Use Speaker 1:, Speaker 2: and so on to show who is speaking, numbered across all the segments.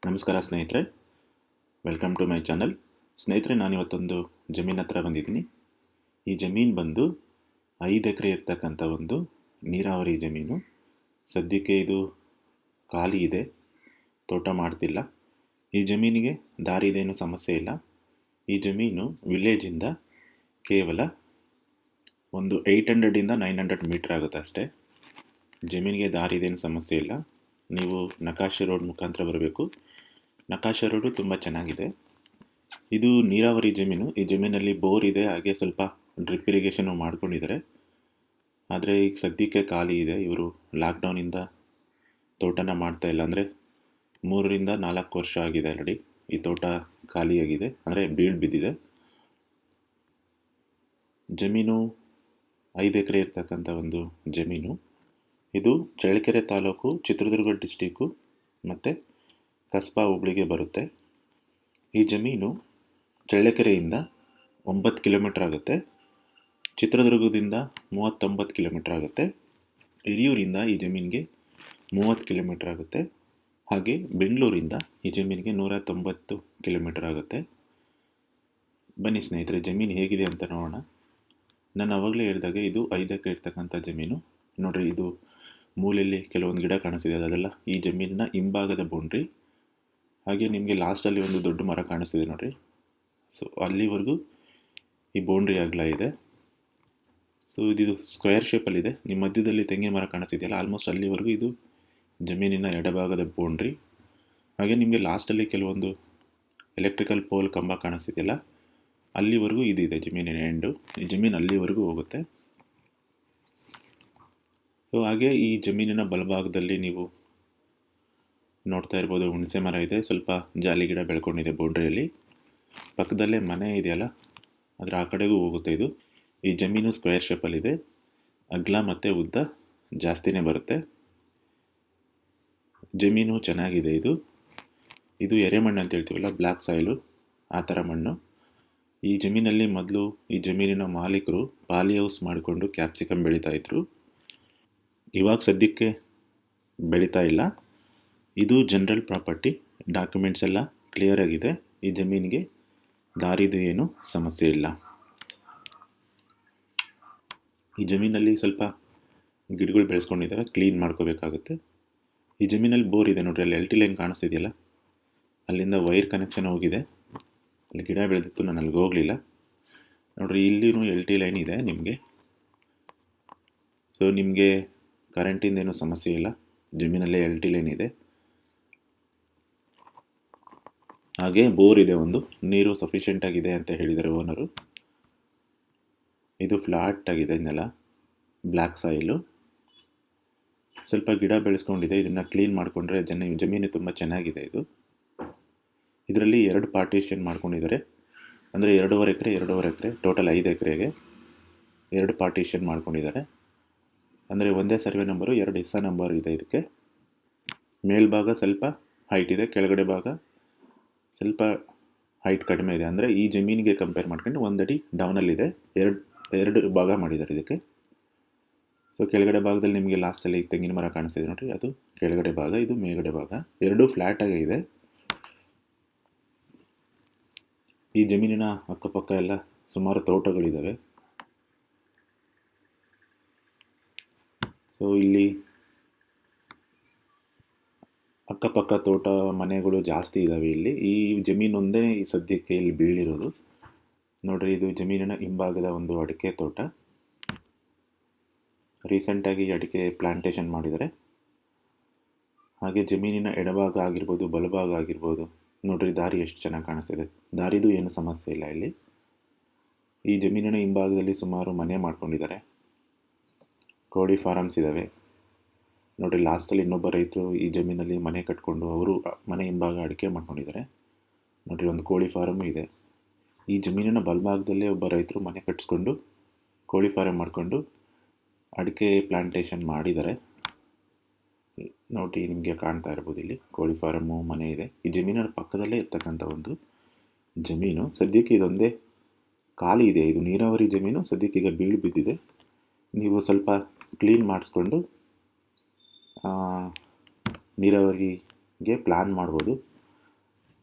Speaker 1: ನಮಸ್ಕಾರ ಸ್ನೇಹಿತರೆ, welcome to my channel. ಸ್ನೇಹಿತರೆ, ನಾನಿವತ್ತೊಂದು ಜಮೀನ್ ಹತ್ರ ಬಂದಿದ್ದೀನಿ. ಈ ಜಮೀನು ಬಂದು 5 ಎಕರೆ ಇರ್ತಕ್ಕಂಥ ಒಂದು ನೀರಾವರಿ ಜಮೀನು. ಸದ್ಯಕ್ಕೆ ಇದು ಖಾಲಿ ಇದೆ, ತೋಟ ಮಾಡ್ತಿಲ್ಲ. ಈ ಜಮೀನಿಗೆ ದಾರಿದೇನು ಸಮಸ್ಯೆ ಇಲ್ಲ. ಈ ಜಮೀನು ವಿಲೇಜಿಂದ ಕೇವಲ ಒಂದು 800 ಇಂದ 900 ಮೀಟರ್ ಆಗುತ್ತೆ ಅಷ್ಟೇ. ಜಮೀನಿಗೆ ದಾರಿದೇನು ಸಮಸ್ಯೆ ಇಲ್ಲ. ನೀವು ನಕಾಶೆ ರೋಡ್ ಮುಖಾಂತರ ಬರಬೇಕು. ನಕಾಶೆ ರೋಡು ತುಂಬ ಚೆನ್ನಾಗಿದೆ. ಇದು ನೀರಾವರಿ ಜಮೀನು. ಈ ಜಮೀನಲ್ಲಿ ಬೋರ್ ಇದೆ, ಹಾಗೆ ಸ್ವಲ್ಪ ಡ್ರಿಪ್ ಇರಿಗೇಷನು ಮಾಡ್ಕೊಂಡಿದ್ದಾರೆ. ಆದರೆ ಈಗ ಸದ್ಯಕ್ಕೆ ಖಾಲಿ ಇದೆ. ಇವರು ಲಾಕ್ಡೌನಿಂದ ತೋಟನ ಮಾಡ್ತಾ ಇಲ್ಲ. ಅಂದರೆ 3ರಿಂದ 4 ವರ್ಷ ಆಗಿದೆ ಆಲ್ರೆಡಿ ಈ ತೋಟ ಖಾಲಿಯಾಗಿದೆ, ಅಂದರೆ ಬೀಳು ಬಿದ್ದಿದೆ. ಜಮೀನು 5 ಎಕರೆ ಇರ್ತಕ್ಕಂಥ ಒಂದು ಜಮೀನು. ಇದು ಚಳ್ಳಕೆರೆ ತಾಲೂಕು, ಚಿತ್ರದುರ್ಗ ಡಿಸ್ಟಿಕ್ಕು ಮತ್ತು ಕಸ್ಬಾ ಹೋಬಳಿಗೆ ಬರುತ್ತೆ. ಈ ಜಮೀನು ಚಳ್ಳಕೆರೆಯಿಂದ 9 ಕಿಲೋಮೀಟ್ರ್ ಆಗುತ್ತೆ, ಚಿತ್ರದುರ್ಗದಿಂದ 39 ಕಿಲೋಮೀಟ್ರ್ ಆಗುತ್ತೆ, ಹಿರಿಯೂರಿಂದ ಈ ಜಮೀನಿಗೆ 30 ಕಿಲೋಮೀಟ್ರ್ ಆಗುತ್ತೆ, ಹಾಗೆ ಬೆಂಗಳೂರಿಂದ ಈ ಜಮೀನಿಗೆ 190 ಕಿಲೋಮೀಟ್ರ್ ಆಗುತ್ತೆ. ಬನ್ನಿ ಸ್ನೇಹಿತರೆ, ಜಮೀನು ಹೇಗಿದೆ ಅಂತ ನೋಡೋಣ. ನಾನು ಆವಾಗಲೇ ಹೇಳಿದಾಗೆ ಇದು 5 ಎಕರೆ ಇರ್ತಕ್ಕಂಥ ಜಮೀನು. ನೋಡಿರಿ, ಇದು ಮೂಲೆಯಲ್ಲಿ ಕೆಲವೊಂದು ಗಿಡ ಕಾಣಿಸ್ತಿದೆ, ಅದೆಲ್ಲ ಈ ಜಮೀನಿನ ಹಿಂಭಾಗದ ಬೌಂಡ್ರಿ. ಹಾಗೆ ನಿಮಗೆ ಲಾಸ್ಟಲ್ಲಿ ಒಂದು ದೊಡ್ಡ ಮರ ಕಾಣಿಸ್ತಿದೆ ನೋಡಿರಿ. ಸೊ ಅಲ್ಲಿವರೆಗೂ ಈ ಬೌಂಡ್ರಿ ಅಗಲ ಇದೆ. ಸೊ ಇದು ಸ್ಕ್ವೇರ್ ಶೇಪಲ್ಲಿದೆ. ನಿಮ್ಮ ಮಧ್ಯದಲ್ಲಿ ತೆಂಗಿನ ಮರ ಕಾಣಿಸ್ತಿದೆಯಲ್ಲ, ಆಲ್ಮೋಸ್ಟ್ ಅಲ್ಲಿವರೆಗೂ ಇದು ಜಮೀನಿನ ಎಡಭಾಗದ ಬೌಂಡ್ರಿ. ಹಾಗೆ ನಿಮಗೆ ಲಾಸ್ಟಲ್ಲಿ ಕೆಲವೊಂದು ಎಲೆಕ್ಟ್ರಿಕಲ್ ಪೋಲ್ ಕಂಬ ಕಾಣಿಸ್ತಿದೆಯಲ್ಲ, ಅಲ್ಲಿವರೆಗೂ ಇದಿದೆ ಜಮೀನಿನ ಎಂಡು. ಈ ಜಮೀನು ಅಲ್ಲಿವರೆಗೂ ಹೋಗುತ್ತೆ. ಸೊ ಹಾಗೆ ಈ ಜಮೀನಿನ ಬಲಭಾಗದಲ್ಲಿ ನೀವು ನೋಡ್ತಾ ಇರ್ಬೋದು, ಹುಣಸೆ ಮರ ಇದೆ, ಸ್ವಲ್ಪ ಜಾಲಿ ಗಿಡ ಬೆಳ್ಕೊಂಡಿದೆ ಬೌಂಡ್ರಿಯಲ್ಲಿ. ಪಕ್ಕದಲ್ಲೇ ಮನೆ ಇದೆಯಲ್ಲ, ಅದರ ಆ ಕಡೆಗೂ ಹೋಗುತ್ತೆ ಇದು. ಈ ಜಮೀನು ಸ್ಕ್ವೇರ್ ಶೇಪಲ್ಲಿದೆ, ಅಗಲ ಮತ್ತು ಉದ್ದ ಜಾಸ್ತಿನೇ ಬರುತ್ತೆ. ಜಮೀನು ಚೆನ್ನಾಗಿದೆ. ಇದು ಎರೆಮಣ್ಣು ಅಂತ ಹೇಳ್ತೀವಲ್ಲ, ಬ್ಲ್ಯಾಕ್ ಸಾಯಿಲು, ಆ ಥರ ಮಣ್ಣು. ಈ ಜಮೀನಲ್ಲಿ ಮೊದಲು ಈ ಜಮೀನಿನ ಮಾಲೀಕರು ಪಾಲಿ ಹೌಸ್ ಮಾಡಿಕೊಂಡು ಕ್ಯಾಪ್ಸಿಕಮ್ ಬೆಳೀತಾಯಿದ್ರು. ಇವಾಗ ಸದ್ಯಕ್ಕೆ ಬೆಳೀತಾ ಇಲ್ಲ. ಇದು ಜನರಲ್ ಪ್ರಾಪರ್ಟಿ, ಡಾಕ್ಯುಮೆಂಟ್ಸ್ ಎಲ್ಲ ಕ್ಲಿಯರ್ ಆಗಿದೆ. ಈ ಜಮೀನಿಗೆ ದಾರಿದು ಏನು ಸಮಸ್ಯೆ ಇಲ್ಲ. ಈ ಜಮೀನಲ್ಲಿ ಸ್ವಲ್ಪ ಗಿಡಗಳು ಬೆಳೆಸ್ಕೊಂಡಿದ್ದಾರೆ, ಕ್ಲೀನ್ ಮಾಡ್ಕೋಬೇಕಾಗುತ್ತೆ. ಈ ಜಮೀನಲ್ಲಿ ಬೋರ್ ಇದೆ ನೋಡ್ರಿ, ಅಲ್ಲಿ LT ಲೈನ್ ಕಾಣಿಸ್ತಿದೆಯಲ್ಲ, ಅಲ್ಲಿಂದ ವೈರ್ ಕನೆಕ್ಷನ್ ಹೋಗಿದೆ. ಅಲ್ಲಿ ಗಿಡ ಬೆಳೆದಿತ್ತು, ನಾನು ಅಲ್ಲಿಗೆ ಹೋಗಲಿಲ್ಲ. ನೋಡ್ರಿ, ಇಲ್ಲಿನೂ LT ಲೈನ್ ಇದೆ ನಿಮಗೆ. ಸೊ ನಿಮಗೆ ಕರೆಂಟಿಂದೇನು ಸಮಸ್ಯೆ ಇಲ್ಲ, ಜಮೀನಲ್ಲೇ LT ಲೈನ್ ಇದೆ. ಹಾಗೆ ಬೋರ್ ಇದೆ, ಒಂದು ನೀರು ಸಫಿಷಿಯೆಂಟ್ ಆಗಿದೆ ಅಂತ ಹೇಳಿದ್ದಾರೆ ಓನರು. ಇದು ಫ್ಲಾಟ್ ಆಗಿದೆ ನೆಲ, ಬ್ಲ್ಯಾಕ್ ಸಾಯಿಲು, ಸ್ವಲ್ಪ ಗಿಡ ಬೆಳೆಸ್ಕೊಂಡಿದೆ. ಇದನ್ನು ಕ್ಲೀನ್ ಮಾಡಿಕೊಂಡ್ರೆ ಜಮೀನು ತುಂಬ ಚೆನ್ನಾಗಿದೆ. ಇದರಲ್ಲಿ 2 ಪಾರ್ಟಿಷನ್ ಮಾಡ್ಕೊಂಡಿದ್ದಾರೆ. ಅಂದರೆ 2.5 ಎಕರೆ 2.5 ಎಕರೆ, ಟೋಟಲ್ 5 ಎಕರೆಗೆ 2 ಪಾರ್ಟಿಷನ್ ಮಾಡ್ಕೊಂಡಿದ್ದಾರೆ. ಅಂದರೆ ಒಂದೇ ಸರ್ವೆ ನಂಬರು, 2 ಹಿಸ್ಸಾ ನಂಬರ್ ಇದೆ ಇದಕ್ಕೆ. ಮೇಲ್ಭಾಗ ಸ್ವಲ್ಪ ಹೈಟ್ ಇದೆ, ಕೆಳಗಡೆ ಭಾಗ ಸ್ವಲ್ಪ ಹೈಟ್ ಕಡಿಮೆ ಇದೆ. ಅಂದರೆ ಈ ಜಮೀನಿಗೆ ಕಂಪೇರ್ ಮಾಡ್ಕೊಂಡು 1 ಅಡಿ ಡೌನಲ್ಲಿದೆ. ಎರಡು ಭಾಗ ಮಾಡಿದ್ದಾರೆ ಇದಕ್ಕೆ. ಸೊ ಕೆಳಗಡೆ ಭಾಗದಲ್ಲಿ ನಿಮಗೆ ಲಾಸ್ಟಲ್ಲಿ ತೆಂಗಿನ ಮರ ಕಾಣಿಸ್ತಿದೆ ನೋಡಿರಿ, ಅದು ಕೆಳಗಡೆ ಭಾಗ, ಇದು ಮೇಲ್ಗಡೆ ಭಾಗ. ಎರಡೂ ಫ್ಲ್ಯಾಟಾಗೇ ಇದೆ. ಈ ಜಮೀನಿನ ಅಕ್ಕಪಕ್ಕ ಎಲ್ಲ ಸುಮಾರು ತೋಟಗಳಿದ್ದಾವೆ. ಸೊ ಇಲ್ಲಿ ಅಕ್ಕಪಕ್ಕ ತೋಟ, ಮನೆಗಳು ಜಾಸ್ತಿ ಇದ್ದಾವೆ ಇಲ್ಲಿ. ಈ ಜಮೀನು ಒಂದೇ ಈ ಸದ್ಯಕ್ಕೆ ಇಲ್ಲಿ ಬೀಳಿರೋದು ನೋಡ್ರಿ. ಇದು ಜಮೀನಿನ ಹಿಂಭಾಗದ ಒಂದು ಅಡಿಕೆ ತೋಟ. ರೀಸೆಂಟಾಗಿ ಅಡಿಕೆ ಪ್ಲಾಂಟೇಶನ್ ಮಾಡಿದ್ದಾರೆ. ಹಾಗೆ ಜಮೀನಿನ ಎಡಭಾಗ ಆಗಿರ್ಬೋದು, ಬಲಭಾಗ ಆಗಿರ್ಬೋದು, ನೋಡ್ರಿ ದಾರಿ ಎಷ್ಟು ಚೆನ್ನಾಗಿ ಕಾಣಿಸ್ತಿದೆ. ದಾರಿದು ಏನು ಸಮಸ್ಯೆ ಇಲ್ಲ ಇಲ್ಲಿ. ಈ ಜಮೀನಿನ ಹಿಂಭಾಗದಲ್ಲಿ ಸುಮಾರು ಮನೆ ಮಾಡ್ಕೊಂಡಿದ್ದಾರೆ, ಕೋಳಿ ಫಾರಮ್ಸ್ ಇದ್ದಾವೆ ನೋಡ್ರಿ. ಲಾಸ್ಟಲ್ಲಿ ಇನ್ನೊಬ್ಬ ರೈತರು ಈ ಜಮೀನಲ್ಲಿ ಮನೆ ಕಟ್ಕೊಂಡು ಅವರು ಮನೆ ಹಿಂಭಾಗ ಅಡಿಕೆ ಮಾಡ್ಕೊಂಡಿದ್ದಾರೆ ನೋಡ್ರಿ. ಒಂದು ಕೋಳಿ ಫಾರಮ್ಮು ಇದೆ. ಈ ಜಮೀನಿನ ಬಲಭಾಗದಲ್ಲೇ ಒಬ್ಬ ರೈತರು ಮನೆ ಕಟ್ಟಿಸ್ಕೊಂಡು ಕೋಳಿ ಫಾರಮ್ ಮಾಡಿಕೊಂಡು ಅಡಿಕೆ ಪ್ಲಾಂಟೇಶನ್ ಮಾಡಿದ್ದಾರೆ ನೋಡ್ರಿ. ನಿಮಗೆ ಕಾಣ್ತಾ ಇರ್ಬೋದು, ಇಲ್ಲಿ ಕೋಳಿ ಫಾರಮ್ಮು ಮನೆ ಇದೆ. ಈ ಜಮೀನಿನ ಪಕ್ಕದಲ್ಲೇ ಇರ್ತಕ್ಕಂಥ ಒಂದು ಜಮೀನು. ಸದ್ಯಕ್ಕೆ ಇದೊಂದೇ ಖಾಲಿ ಇದೆ. ಇದು ನೀರಾವರಿ ಜಮೀನು, ಸದ್ಯಕ್ಕೆ ಈಗ ಬೀಳು ಬಿದ್ದಿದೆ. ನೀವು ಸ್ವಲ್ಪ ಕ್ಲೀನ್ ಮಾಡಿಸ್ಕೊಂಡು ನೀರಾವರಿಗೆ ಪ್ಲ್ಯಾನ್ ಮಾಡ್ಬೋದು.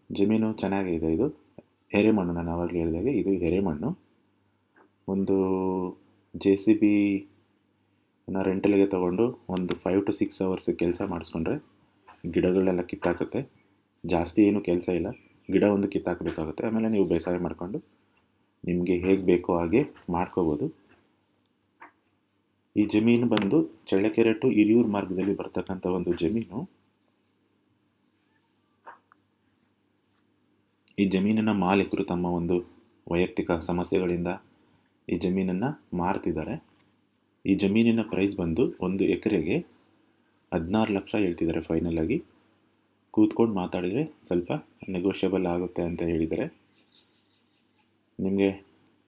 Speaker 1: ಜಮೀನು ಚೆನ್ನಾಗಿದೆ. ಇದು ಎರೆಮಣ್ಣು, ನಾನು ಆವಾಗಲೇ ಹೇಳಿದಾಗೆ ಇದು ಎರೆಮಣ್ಣು. ಒಂದು JCBನ ರೆಂಟಲ್ಗೆ ತೊಗೊಂಡು ಒಂದು 5 to 6 ಅವರ್ಸ್ ಕೆಲಸ ಮಾಡಿಸ್ಕೊಂಡ್ರೆ ಗಿಡಗಳೆಲ್ಲ ಕಿತ್ತಾಕುತ್ತೆ. ಜಾಸ್ತಿ ಏನು ಕೆಲಸ ಇಲ್ಲ, ಗಿಡ ಒಂದು ಕಿತ್ತಾಕಬೇಕಾಗುತ್ತೆ. ಆಮೇಲೆ ನೀವು ಬೇಸಾಯ ಮಾಡಿಕೊಂಡು ನಿಮಗೆ ಹೇಗೆ ಬೇಕೋ ಹಾಗೆ ಮಾಡ್ಕೋಬೋದು. ಈ ಜಮೀನು ಬಂದು ಚಳ್ಳಕೆರೆ ಟು ಹಿರಿಯೂರು ಮಾರ್ಗದಲ್ಲಿ ಬರ್ತಕ್ಕಂಥ ಒಂದು ಜಮೀನು. ಈ ಜಮೀನಿನ ಮಾಲೀಕರು ತಮ್ಮ ಒಂದು ವೈಯಕ್ತಿಕ ಸಮಸ್ಯೆಗಳಿಂದ ಈ ಜಮೀನನ್ನು ಮಾರ್ತಿದ್ದಾರೆ. ಈ ಜಮೀನಿನ ಪ್ರೈಸ್ ಬಂದು 1 ಎಕರೆಗೆ 16 ಲಕ್ಷ ಹೇಳ್ತಿದ್ದಾರೆ ಫೈನಲ್ ಆಗಿ. ಕೂತ್ಕೊಂಡು ಮಾತಾಡಿದರೆ ಸ್ವಲ್ಪ ನೆಗೋಷಿಯಬಲ್ ಆಗುತ್ತೆ ಅಂತ ಹೇಳಿದ್ದಾರೆ. ನಿಮಗೆ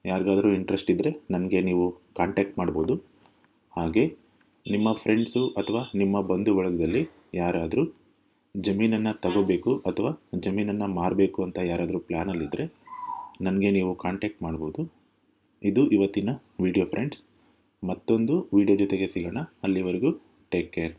Speaker 1: ಯಾರಿಗಾದರೂ ಇಂಟ್ರೆಸ್ಟ್ ಇದ್ದರೆ ನನಗೆ ನೀವು ಕಾಂಟ್ಯಾಕ್ಟ್ ಮಾಡ್ಬೋದು. ಹಾಗೆ ನಿಮ್ಮ ಫ್ರೆಂಡ್ಸು ಅಥವಾ ನಿಮ್ಮ ಬಂಧು ಬಳಗದಲ್ಲಿ ಯಾರಾದರೂ ಜಮೀನನ್ನು ತಗೋಬೇಕು ಅಥವಾ ಜಮೀನನ್ನು ಮಾರಬೇಕು ಅಂತ ಯಾರಾದರೂ ಪ್ಲ್ಯಾನಲ್ಲಿದ್ದರೆ ನನಗೆ ನೀವು ಕಾಂಟ್ಯಾಕ್ಟ್ ಮಾಡ್ಬೋದು. ಇದು ಇವತ್ತಿನ ವಿಡಿಯೋ ಫ್ರೆಂಡ್ಸ್. ಮತ್ತೊಂದು ವಿಡಿಯೋ ಜೊತೆಗೆ ಸಿಗೋಣ. ಅಲ್ಲಿವರೆಗೂ ಟೇಕ್ ಕೇರ್.